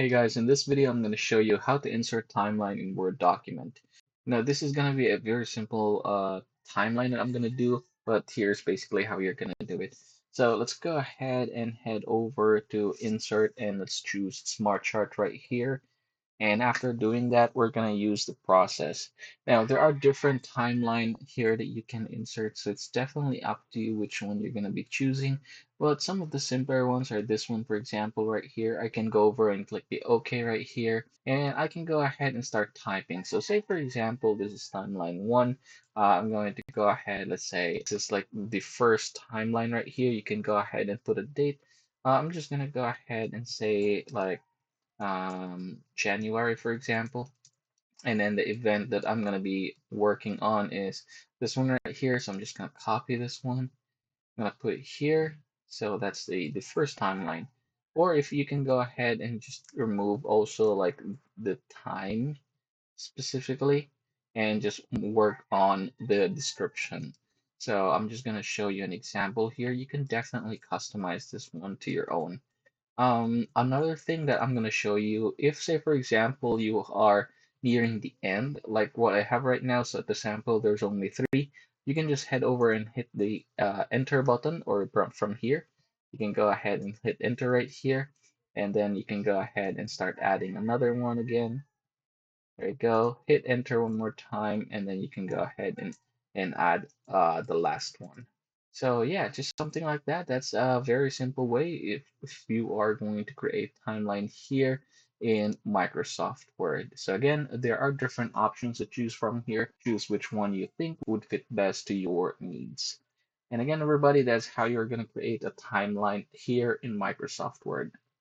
Hey guys, in this video I'm going to show you how to insert timeline in Word document. Now this is going to be a very simple timeline that I'm going to do, but here's basically how you're going to do it. So let's go ahead and head over to insert and let's choose Smart Chart right here. And after doing that, we're going to use the process. Now, there are different timeline here that you can insert, so it's definitely up to you which one you're going to be choosing. But some of the simpler ones are this one, for example, right here. I can go over and click the OK right here, and I can go ahead and start typing. So say, for example, this is timeline 1. I'm going to go ahead, let's say this is like the first timeline right here. You can go ahead and put a date. I'm just going to go ahead and say like January, for example. And then the event that I'm going to be working on is this one right here. So I'm just going to copy this one. I'm going to put it here. So that's the first timeline. Or if you can go ahead and just remove also like the time specifically and just work on the description. So I'm just going to show you an example here. You can definitely customize this one to your own. Another thing that I'm going to show you, if say for example you are nearing the end, like what I have right now, so at the sample there's only 3, you can just head over and hit the enter button, or from here, you can go ahead and hit enter right here, and then you can go ahead and start adding another one again. There you go, hit enter one more time, and then you can go ahead and add the last one. So yeah, just something like that. That's a very simple way if you are going to create timeline here in Microsoft Word. So again, there are different options to choose from here. Choose which one you think would fit best to your needs. And again, everybody, that's how you're going to create a timeline here in Microsoft Word.